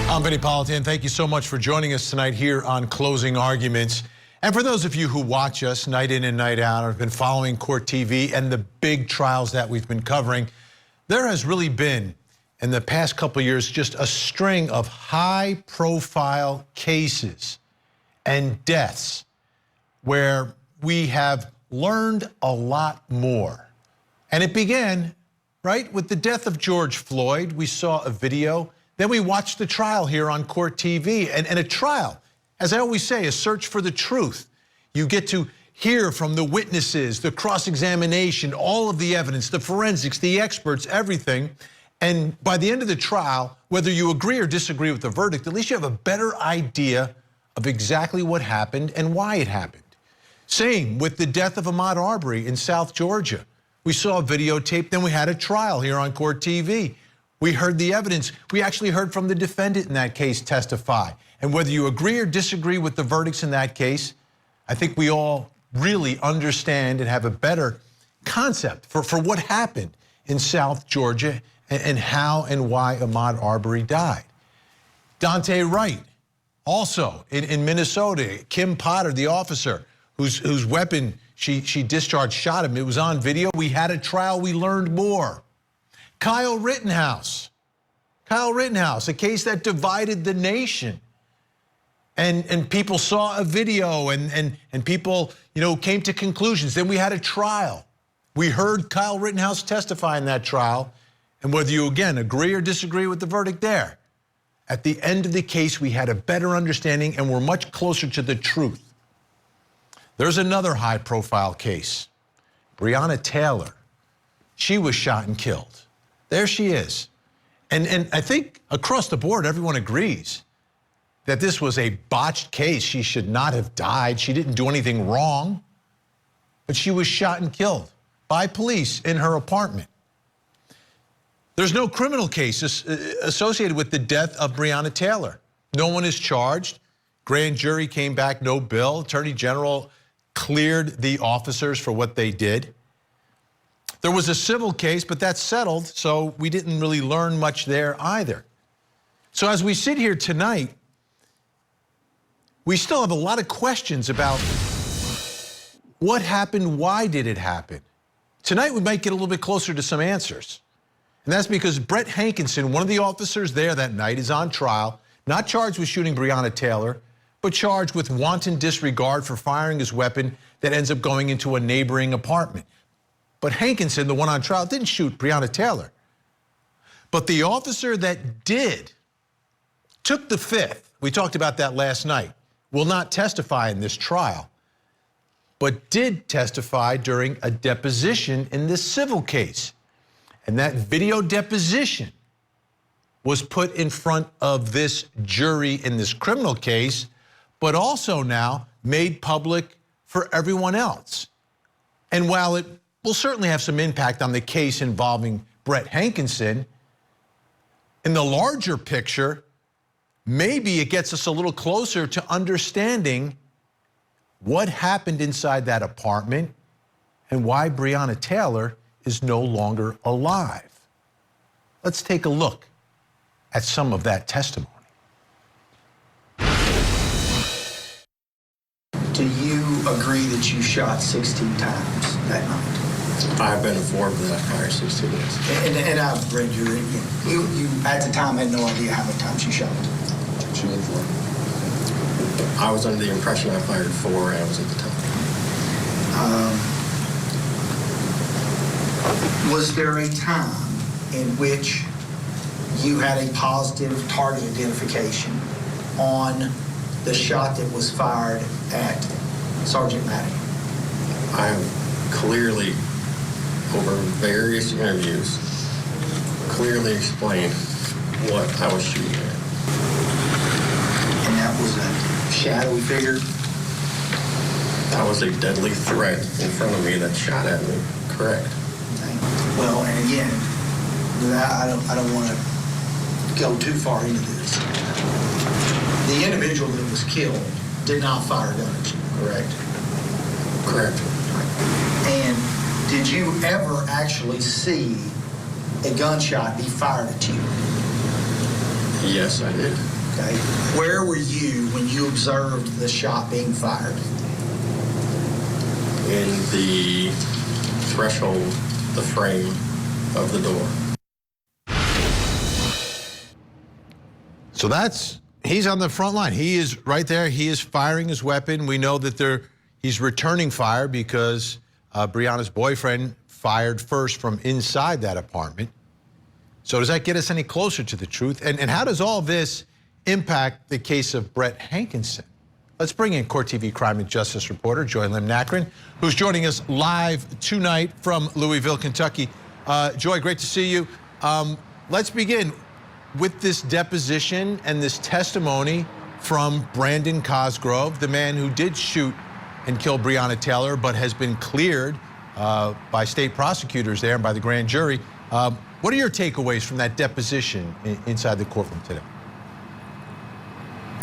I'm Benny Politan. Thank you so much for joining us tonight here on Closing Arguments. And for those of you who watch us night in and night out, or have been following Court TV and the big trials that we've been covering, there has really been, in the past couple of years, just a string of high-profile cases and deaths where we have learned a lot more. And it began, right, with the death of George Floyd. We saw a video. Then we watched the trial here on Court TV. And a trial, as I always say, a search for the truth. You get to hear from the witnesses, the cross-examination, all of the evidence, the forensics, the experts, everything. And by the end of the trial, whether you agree or disagree with the verdict, at least you have a better idea of exactly what happened and why it happened. Same with the death of Ahmaud Arbery in South Georgia. We saw a videotape, then we had a trial here on Court TV. We heard the evidence. We actually heard from the defendant in that case testify. And whether you agree or disagree with the verdicts in that case, I think we all really understand and have a better concept for what happened in South Georgia and how and why Ahmaud Arbery died. Daunte Wright, also in Minnesota, Kim Potter, the officer whose weapon she discharged, shot him. It was on video. We had a trial. We learned more. Kyle Rittenhouse, a case that divided the nation. And people saw a video and people, came to conclusions. Then we had a trial. We heard Kyle Rittenhouse testify in that trial. And whether you, again, agree or disagree with the verdict there, at the end of the case, we had a better understanding and we're much closer to the truth. There's another high-profile case. Breonna Taylor. She was shot and killed. There she is. And I think across the board, everyone agrees that this was a botched case. She should not have died. She didn't do anything wrong. But she was shot and killed by police in her apartment. There's no criminal case associated with the death of Breonna Taylor. No one is charged. Grand jury came back, no bill. Attorney General cleared the officers for what they did. There was a civil case, but that's settled, so we didn't really learn much there either. So as we sit here tonight, we still have a lot of questions about what happened, why did it happen? Tonight we might get a little bit closer to some answers. And that's because Brett Hankison, one of the officers there that night, is on trial, not charged with shooting Breonna Taylor, but charged with wanton disregard for firing his weapon that ends up going into a neighboring apartment. But Hankison, the one on trial, didn't shoot Breonna Taylor. But the officer that did took the fifth. We talked about that last night. Will not testify in this trial, but did testify during a deposition in this civil case. And that video deposition was put in front of this jury in this criminal case, but also now made public for everyone else. And while it will certainly have some impact on the case involving Brett Hankison, in the larger picture, maybe it gets us a little closer to understanding what happened inside that apartment and why Breonna Taylor is no longer alive. Let's take a look at some of that testimony. Do you agree that you shot 16 times that night? I've been informed that I fired 16 times. And I've read your, you at the time had no idea how many times you shot. I was under the impression I fired 4, and I was at the time. Was there a time in which you had a positive target identification on the shot that was fired at Sergeant Madigan? I have clearly, over various interviews, clearly explained what I was shooting at. And that was a shadowy figure? That was a deadly threat in front of me that shot at me, correct. Okay. Well, and again, I don't want to go too far into this. The individual that was killed did not fire a gun at you, correct? Correct. And did you ever actually see a gunshot be fired at you? Yes, I did. Okay. Where were you when you observed the shot being fired? In the threshold, the frame of the door. So he's on the front line. He is right there. He is firing his weapon. We know that he's returning fire because Breonna's boyfriend fired first from inside that apartment. So does that get us any closer to the truth? And how does all this impact the case of Brett Hankison? Let's bring in Court TV crime and justice reporter Joy Lim-Nakrin, who's joining us live tonight from Louisville, Kentucky. Joy, great to see you. Let's begin with this deposition and this testimony from Brandon Cosgrove, the man who did shoot and kill Breonna Taylor, but has been cleared by state prosecutors there and by the grand jury. What are your takeaways from that deposition inside the courtroom today?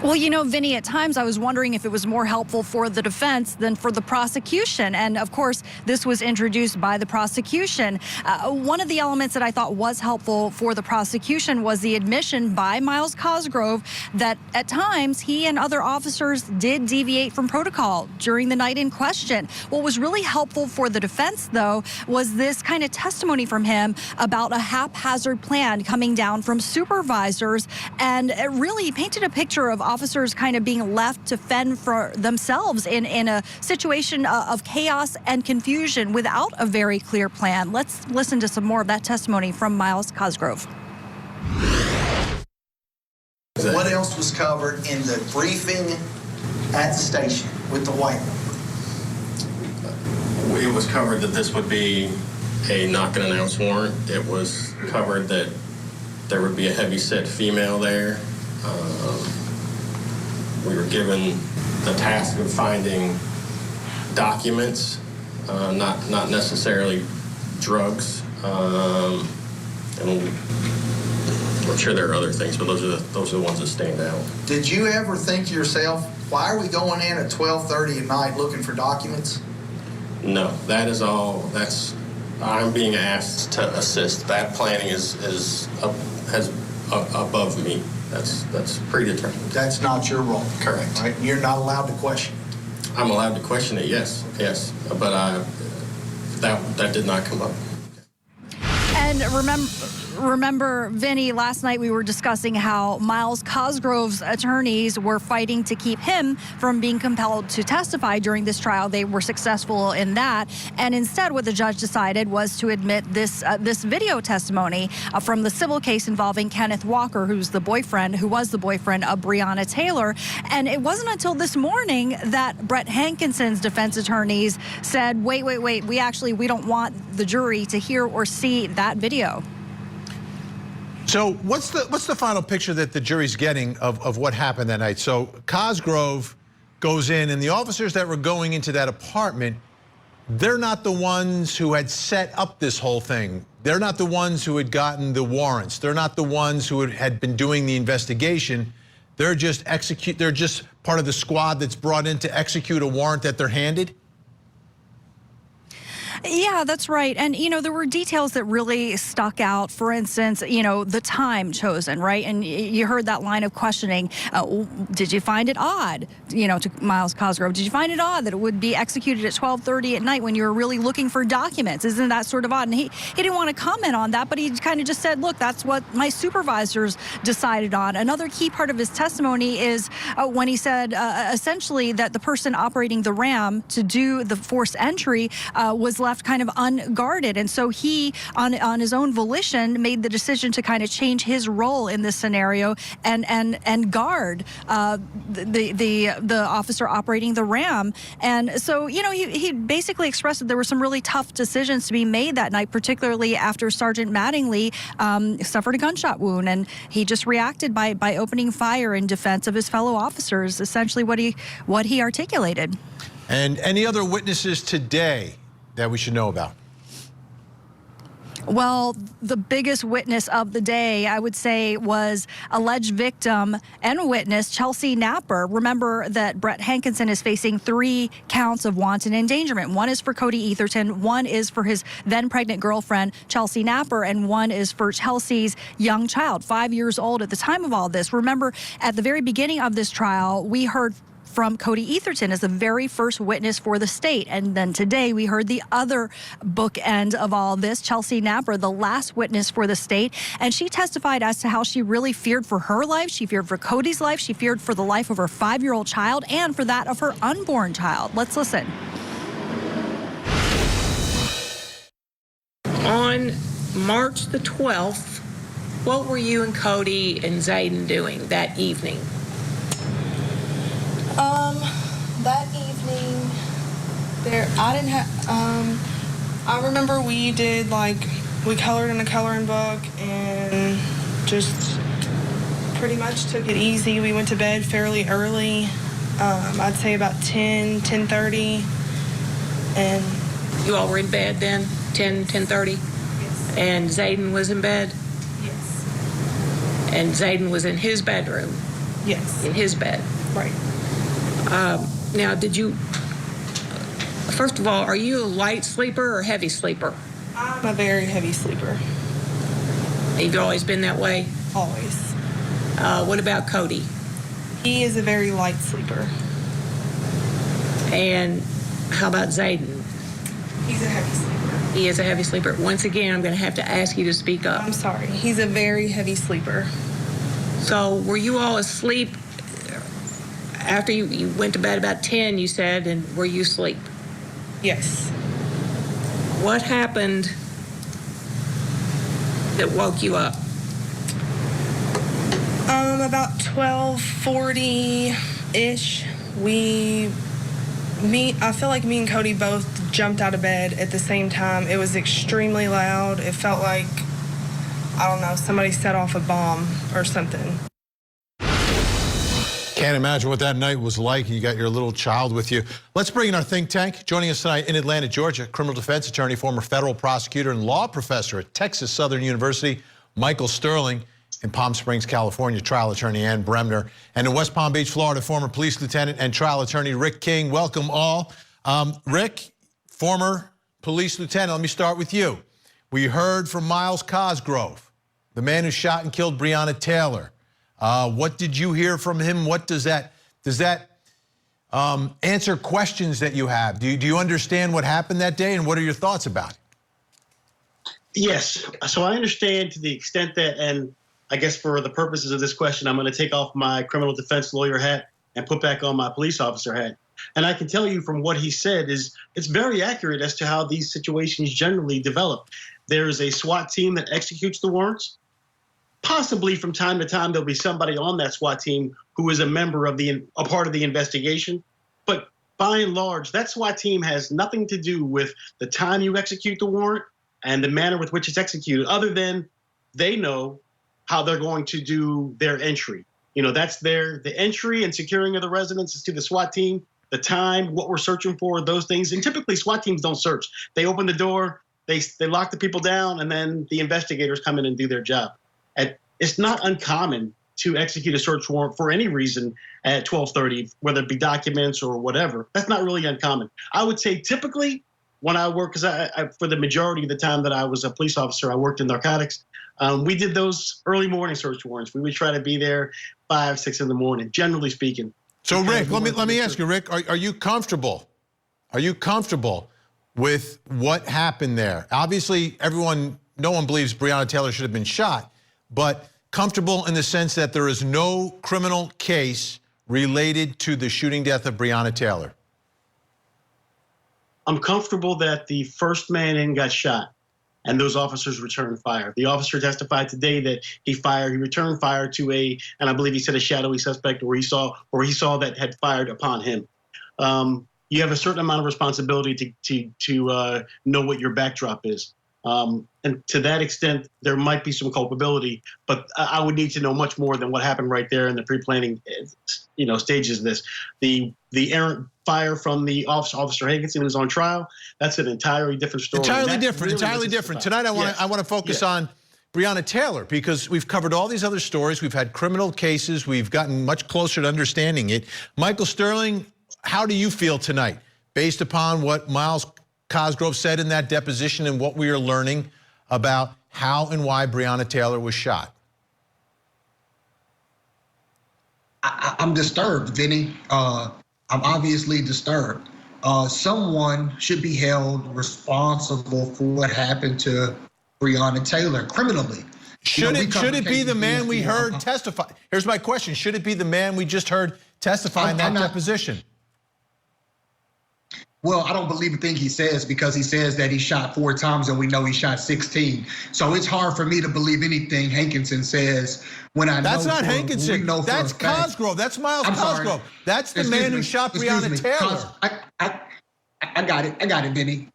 Well, you know, Vinny, at times I was wondering if it was more helpful for the defense than for the prosecution. And of course, this was introduced by the prosecution. One of the elements that I thought was helpful for the prosecution was the admission by Miles Cosgrove that at times he and other officers did deviate from protocol during the night in question. What was really helpful for the defense, though, was this kind of testimony from him about a haphazard plan coming down from supervisors. And it really painted a picture of officers kind of being left to fend for themselves in a situation of chaos and confusion without a very clear plan. Let's listen to some more of that testimony from Miles Cosgrove. What else was covered in the briefing at the station with the white one? It was covered that this would be a knock and announce warrant. It was covered that there would be a heavy-set female there. We were given the task of finding documents, not necessarily drugs. And I'm sure there are other things, but those are the ones that stand out. Did you ever think to yourself, why are we going in at 12:30 at night looking for documents? No, that is all. I'm being asked to assist. That planning is above me. That's predetermined. That's not your role. Correct. Right? You're not allowed to question it. I'm allowed to question it, yes, but that did not come up. And remember, Vinny, last night we were discussing how Miles Cosgrove's attorneys were fighting to keep him from being compelled to testify during this trial. They were successful in that. And instead, what the judge decided was to admit this video testimony from the civil case involving Kenneth Walker, who was the boyfriend of Breonna Taylor. And it wasn't until this morning that Brett Hankison's defense attorneys said, wait, we don't want the jury to hear or see that video. So what's the final picture that the jury's getting of what happened that night? So Cosgrove goes in, and the officers that were going into that apartment, they're not the ones who had set up this whole thing. They're not the ones who had gotten the warrants. They're not the ones who had been doing the investigation. They're just part of the squad that's brought in to execute a warrant that they're handed. Yeah, that's right. And, you know, there were details that really stuck out. For instance, you know, the time chosen, right? And you heard that line of questioning. Did you find it odd, you know, to Miles Cosgrove? Did you find it odd that it would be executed at 12:30 at night when you were really looking for documents? Isn't that sort of odd? And he didn't want to comment on that, but he kind of just said, look, that's what my supervisors decided on. Another key part of his testimony is when he said essentially that the person operating the ram to do the forced entry was left kind of unguarded. And so he, on his own volition, made the decision to kind of change his role in this scenario and guard the officer operating the ram. And so, you know, he basically expressed that there were some really tough decisions to be made that night, particularly after Sergeant Mattingly suffered a gunshot wound. And he just reacted by opening fire in defense of his fellow officers, essentially what he articulated. And any other witnesses today that we should know about? Well, the biggest witness of the day, I would say, was alleged victim and witness Chelsea Napper. Remember that Brett Hankison is facing 3 counts of wanton endangerment. One is for Cody Etherton, one is for his then pregnant girlfriend, Chelsea Napper, and one is for Chelsea's young child, 5 years old at the time of all this. Remember, at the very beginning of this trial, we heard from Cody Etherton as the very first witness for the state. And then today we heard the other bookend of all this, Chelsea Napper, the last witness for the state. And she testified as to how she really feared for her life. She feared for Cody's life. She feared for the life of her 5-year-old child and for that of her unborn child. Let's listen. On March the 12th, what were you and Cody and Zayden doing that evening? That evening, I remember we colored in a coloring book and just pretty much took it easy. We went to bed fairly early, I'd say about 10:30. And You all were in bed then, 10:30? yes. And Zayden was in bed? Yes. And Zayden was in his bedroom, Yes. in his bed. Right. Now, first of all, are you a light sleeper or heavy sleeper? I'm a very heavy sleeper. You've always been that way? Always. What about Cody? He is a very light sleeper. And how about Zayden? He's a heavy sleeper. He is a heavy sleeper. Once again, I'm going to have to ask you to speak up. I'm sorry. He's a very heavy sleeper. So were you all asleep after you went to bed about 10, you said, and were you asleep? Yes. What happened that woke you up? About 12:40-ish, I feel like me and Cody both jumped out of bed at the same time. It was extremely loud. It felt like, I don't know, somebody set off a bomb or something. Can't imagine what that night was like. You got your little child with you. Let's bring in our think tank. Joining us tonight in Atlanta, Georgia, criminal defense attorney, former federal prosecutor, and law professor at Texas Southern University, Michael Sterling. In Palm Springs, California, trial attorney Ann Bremner. And in West Palm Beach, Florida, former police lieutenant and trial attorney Rick King. Welcome all. Rick, former police lieutenant, let me start with you. We heard from Miles Cosgrove, the man who shot and killed Breonna Taylor. What did you hear from him? What does that answer questions that you have? Do you understand what happened that day, and what are your thoughts about it? Yes. So I understand to the extent that, and I guess for the purposes of this question, I'm going to take off my criminal defense lawyer hat and put back on my police officer hat. And I can tell you from what he said it's very accurate as to how these situations generally develop. There is a SWAT team that executes the warrants. Possibly from time to time, there'll be somebody on that SWAT team who is a member of a part of the investigation. But by and large, that SWAT team has nothing to do with the time you execute the warrant and the manner with which it's executed, other than they know how they're going to do their entry. You know, that's the entry and securing of the residence is to the SWAT team, the time, what we're searching for, those things. And typically SWAT teams don't search. They open the door, they lock the people down, and then the investigators come in and do their job. And it's not uncommon to execute a search warrant for any reason at 12:30, whether it be documents or whatever. That's not really uncommon. I would say typically when I work, because I for the majority of the time that I was a police officer, I worked in narcotics. We did those early morning search warrants. We would try to be there 5, 6 in the morning, generally speaking. So Rick, let me ask you, Rick, are you comfortable? Are you comfortable with what happened there? Obviously, no one believes Breonna Taylor should have been shot, but comfortable in the sense that there is no criminal case related to the shooting death of Breonna Taylor? I'm comfortable that the first man in got shot and those officers returned fire. The officer testified today that he returned fire to and I believe he said a shadowy suspect, or he saw that had fired upon him. You have a certain amount of responsibility to know what your backdrop is. And to that extent, there might be some culpability, but I would need to know much more than what happened right there in the pre-planning, stages of this. The errant fire from the Officer Hankison who's on trial, that's an entirely different story. Entirely different. Tonight, I want to focus on Breonna Taylor, because we've covered all these other stories. We've had criminal cases. We've gotten much closer to understanding it. Michael Sterling, how do you feel tonight, based upon what Miles Cosgrove said in that deposition and what we are learning about how and why Breonna Taylor was shot? I'm disturbed, Vinny. I'm obviously disturbed. Someone should be held responsible for what happened to Breonna Taylor criminally. Should it be the man we heard testify? Here's my question. Should it be the man we just heard testify in that deposition? Well, I don't believe a thing he says, because he says that he shot 4 times and we know he shot 16. So it's hard for me to believe anything Hankison says when I know. That's not Hankison. That's Cosgrove. That's Miles Cosgrove. That's the man who shot Breonna Taylor. I got it, Vinny.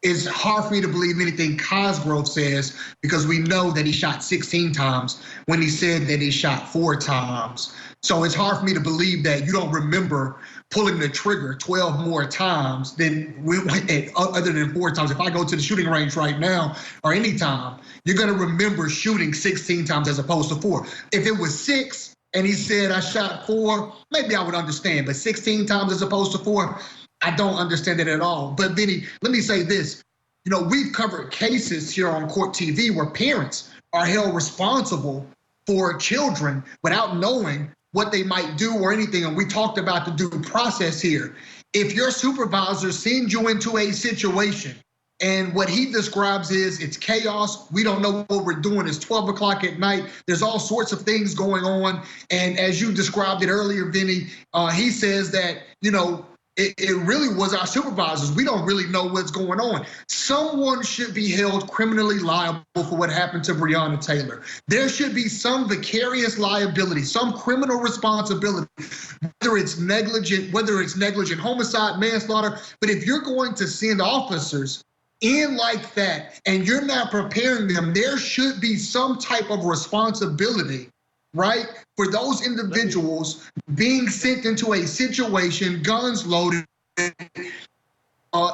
It's hard for me to believe anything Cosgrove says, because we know that he shot 16 times when he said that he shot 4 times. So it's hard for me to believe that you don't remember pulling the trigger 12 more times other than 4 times. If I go to the shooting range right now or anytime, you're gonna remember shooting 16 times as opposed to 4. If it was 6 and he said I shot 4, maybe I would understand, but 16 times as opposed to 4, I don't understand it at all. But Vinny, let me say this. We've covered cases here on Court TV where parents are held responsible for children without knowing what they might do or anything. And we talked about the due process here. If your supervisor sends you into a situation and what he describes is it's chaos, we don't know what we're doing, it's 12 o'clock at night, there's all sorts of things going on. And as you described it earlier, Vinny, he says that, it really was our supervisors. We don't really know what's going on. Someone should be held criminally liable for what happened to Breonna Taylor. There should be some vicarious liability, some criminal responsibility, whether it's negligent homicide, manslaughter. But if you're going to send officers in like that and you're not preparing them, there should be some type of responsibility, right, for those individuals being sent into a situation, guns loaded,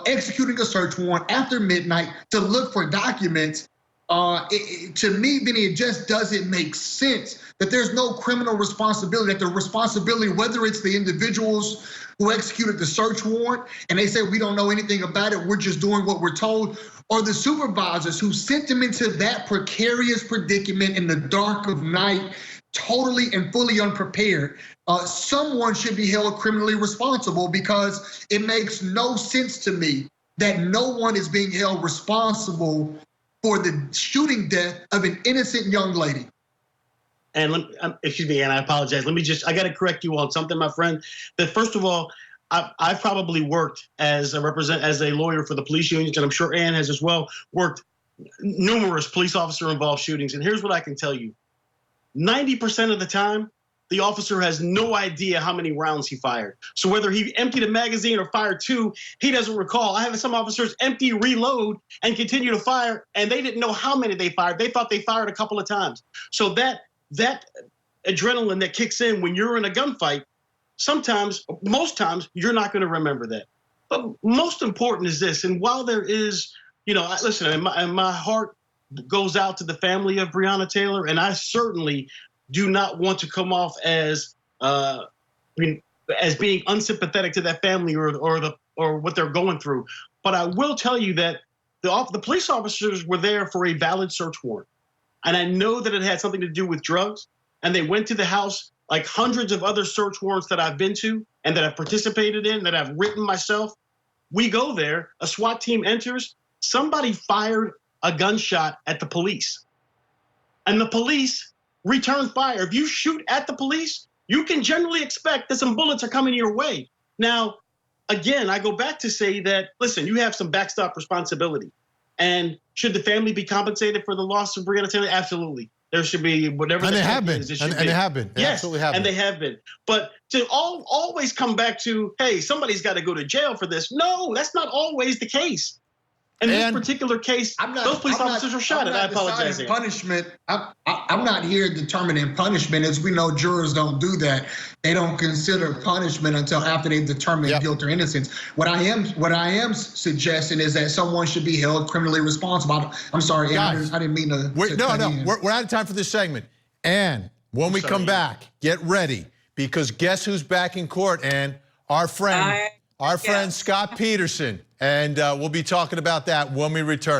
executing a search warrant after midnight to look for documents. To me, Vinny, it just doesn't make sense that there's no criminal responsibility, that the responsibility, whether it's the individuals who executed the search warrant and they say we don't know anything about it, we're just doing what we're told, or the supervisors who sent them into that precarious predicament in the dark of night, totally and fully unprepared. Someone should be held criminally responsible, because it makes no sense to me that no one is being held responsible for the shooting death of an innocent young lady. And excuse me, and I apologize. I got to correct you on something, my friend. That first of all, I've probably worked as a lawyer for the police unions, and I'm sure Ann has as well, worked numerous police officer involved shootings. And here's what I can tell you. 90% of the time, the officer has no idea how many rounds he fired. So whether he emptied a magazine or fired 2, he doesn't recall. I have some officers empty, reload, and continue to fire, and they didn't know how many they fired. They thought they fired a couple of times. So that adrenaline that kicks in when you're in a gunfight, most times, you're not going to remember that. But most important is this, and while there is, listen, and my heart goes out to the family of Breonna Taylor, and I certainly do not want to come off as being unsympathetic to that family or what they're going through. But I will tell you that the police officers were there for a valid search warrant, and I know that it had something to do with drugs. And they went to the house like hundreds of other search warrants that I've been to and that I've participated in, that I've written myself. We go there, a SWAT team enters, somebody fired a gunshot at the police, and the police return fire. If you shoot at the police, you can generally expect that some bullets are coming your way. Now, again, I go back to say that, listen, you have some backstop responsibility. And should the family be compensated for the loss of Breonna Taylor? Absolutely. There should be whatever. And they have been. And they have been. They absolutely have been. And they have been. But to always come back to, hey, somebody's got to go to jail for this. No, that's not always the case. In this particular case, those police officers were shot, and I apologize. Deciding punishment. I'm not here determining punishment. As we know, jurors don't do that. They don't consider punishment until after they've determined guilt or innocence. What I am suggesting is that someone should be held criminally responsible. I'm sorry, Guys, I didn't mean to. No, we're out of time for this segment. And when we come back, get ready, because guess who's back in court? And our friend Scott Peterson. And we'll be talking about that when we return.